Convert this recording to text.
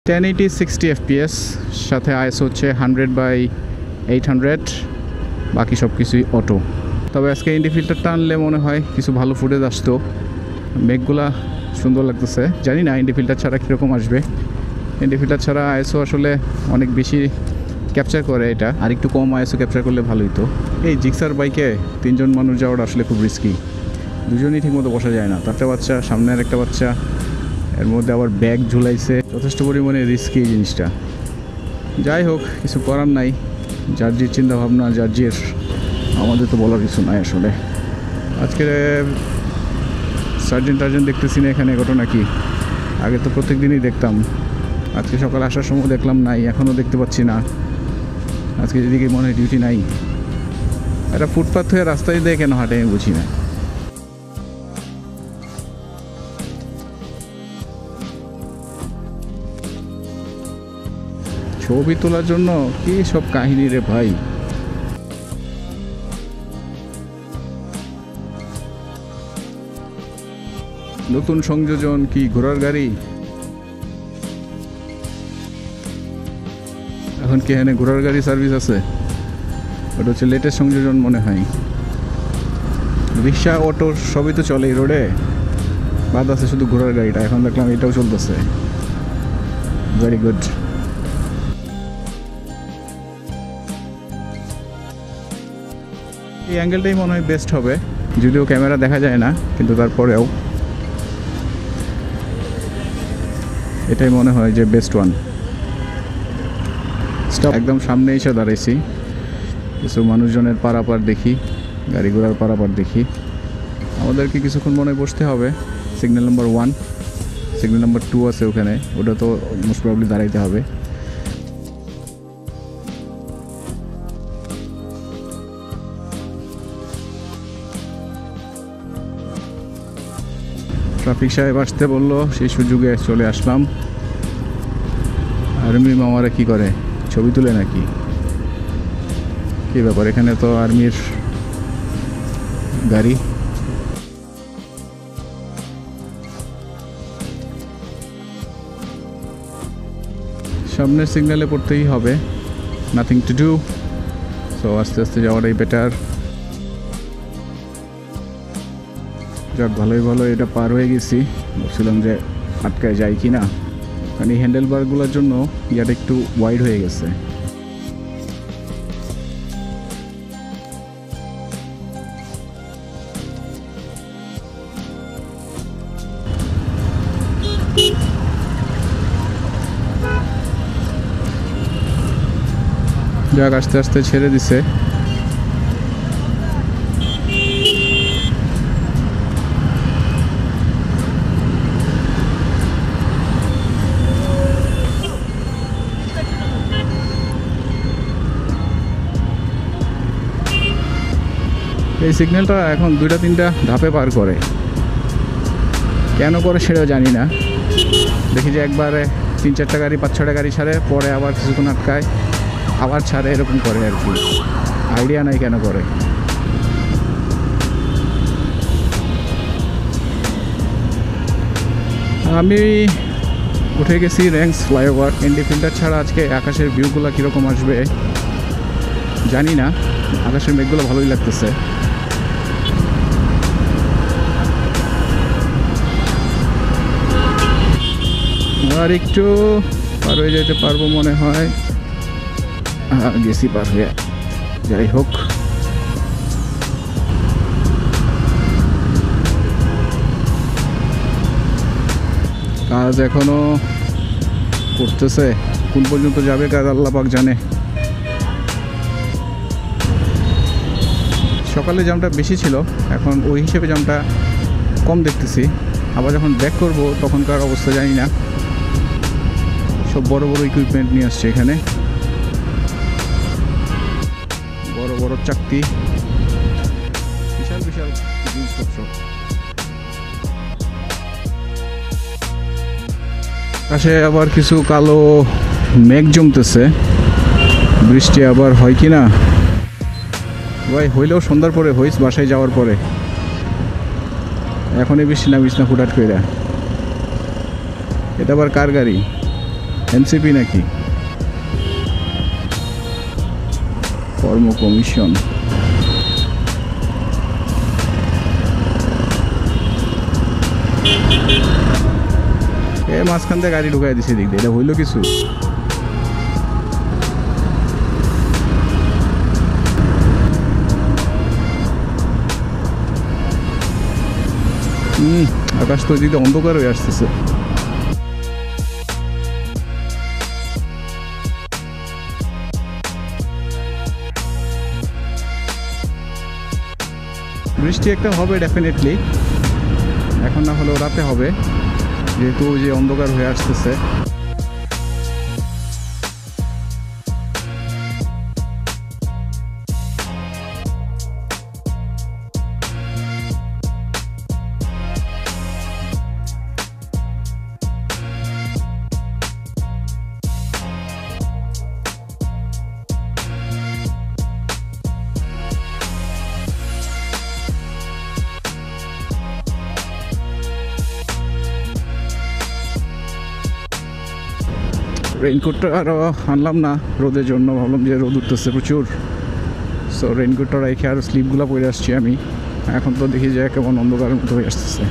1080 60 fps সাথে ISO হচ্ছে 100/800, বাকি সব কিছুই অটো। তবে আজকে ইন্ডি ফিল্টারটা আনলে মনে হয় কিছু ভালো ফুটেজ আসতো। মেঘগুলা সুন্দর লাগতেছে, জানি না ইন্ডি ফিল্টার ছাড়া কীরকম আসবে। ইন্ডি ফিল্টার ছাড়া আইএসও আসলে অনেক বেশি ক্যাপচার করে, এটা আর একটু কম আইএসও ক্যাপচার করলে ভালোই। তো এই জিক্সার বাইকে 3 জন মানুষ যাওয়াটা আসলে খুব রিস্কি, দুজনই ঠিকমতো বসা যায় না। তারটা বাচ্চা, সামনে আর একটা বাচ্চা, এর মধ্যে আবার ব্যাগ ঝুলাইছে, যথেষ্ট পরিমাণে রিস্কি এই জিনিসটা। যাই হোক, কিছু করার নাই, জার্জির চিন্তাভাবনা জার্জির, আমাদের তো বলার কিছু নাই আসলে। আজকে সার্জেন্ট দেখতেছি না এখানে, ঘটনা কি? আগে তো প্রত্যেক দিনই দেখতাম, আজকে সকালে আসার সময় দেখলাম নাই, এখনও দেখতে পাচ্ছি না। আজকে যেদিকে মনে হয় ডিউটি নাই। এটা ফুটপাথ হয়ে রাস্তায় দিয়ে কেন হাঁটে আমি বুঝি না। ছবি তোলার জন্য কি সব কাহিনী রে ভাই। নতুন সংযোজন কি ঘোড়ার গাড়ি? এখন কি এখানে ঘোড়ার গাড়ি সার্ভিস আছে? ওটা হচ্ছে লেটেস্ট সংযোজন মনে হয়। রিক্সা অটো সবই তো চলে এই রোডে, বাদ আছে শুধু ঘোড়ার গাড়িটা। এখন দেখলাম এটাও চলতেছে, ভেরি গুড। এই অ্যাঙ্গেলটাই মনে হয় বেস্ট হবে, যদিও ক্যামেরা দেখা যায় না, কিন্তু তারপরেও এটাই মনে হয় যে বেস্ট ওয়ান। স্টপ, একদম সামনে এসে দাঁড়াইছি, কিছু মানুষজনের পারাপার দেখি, গাড়ি ঘোড়ার পারাপার দেখি। আমাদেরকে কিছুক্ষণ মনে বসতে হবে। সিগন্যাল নাম্বার 1, সিগন্যাল নাম্বার 2 আছে ওখানে, ওটা তো মোস্ট প্রবলি দাঁড়াইতে হবে। ট্রাফিক সাহেব আসতে বললো, সেই সুযোগে চলে আসলাম। আর্মি মামারা কি করে, ছবি তুলে নাকি? কি ব্যাপার, এখানে তো আর্মির গাড়ি। সামনের সিগন্যালে পড়তেই হবে, নাথিং টু ডু। সো আস্তে আস্তে যাওয়াটাই বেটার। যাক, ভালোই ভালো এটা পার হয়ে গেছি। ভাবছিলাম যে আটকায় যাই কি না, কারণ এই হ্যান্ডেল বারগুলোর জন্য ইয়াটা একটু ওয়াইড হয়ে গেছে। যাক, আস্তে আস্তে ছেড়ে দিছে। এই সিগন্যালটা এখন 2-3টা ধাপে পার করে, কেন করে সেটাও জানি না। দেখি যে একবারে 3-4টা গাড়ি 5-6টা গাড়ি ছাড়ে, পরে আবার কিছুক্ষণ আটকায়, আবার ছাড়ে, এরকম করে আর কি। আইডিয়া নাই কেন করে। আমি উঠে গেছি র্যাঙ্কস ফ্লাইওভার। ইন্ডি ফিল্টার ছাড়া আজকে আকাশের ভিউগুলো কীরকম আসবে জানি না। আকাশের মেঘগুলো ভালোই লাগতেছে। আর একটু পার হয়ে যেতে পারবো মনে হয়, গেছি পার হয়ে। যাই হোক, কাজ এখনো করতেছে, কোন পর্যন্ত যাবে কাজ আল্লাহ পাক জানে। সকালে জামটা বেশি ছিল, এখন ওই হিসেবে জামটা কম দেখতেছি। আবার যখন ব্যাক করব তখনকার অবস্থা জানি না। সব বড় বড় ইকুইপমেন্ট নিয়ে আসছে এখানে, বড় বড় চাকতি, বিশাল বিশাল জিনিসপত্র। পাশে আবার কিছু কালো মেঘ জমতেছে, বৃষ্টি আবার হয় কি না ভাই। হইলেও সন্ধ্যার পরে হইস, বাসায় যাওয়ার পরে। এখনই বৃষ্টি নামিস না হুটহাট কইরা। এটা আবার কার গাড়ি? এনসিপি নাকি কর্ম কমিশন এ মাঝখান থেকে গাড়ি ঢুকাই দিছে দিক দিয়ে এটা হইলো কিছু আকাশ তো দিকে অন্ধকার হয়ে আসতেছে বৃষ্টি একটা হবে ডেফিনেটলি এখন না হলেও রাতে হবে যেহেতু যে অন্ধকার হয়ে আসতেছে রেইনকোটটা আরও আনলাম না রোদের জন্য ভাবলাম যে রোদ উঠতেছে প্রচুর সো রেইনকোটটা রেখে আরও স্লিপগুলো পরে আসছি আমি এখন তো দেখি যে কেমন অন্ধকারের মতো হয়ে আসতেছে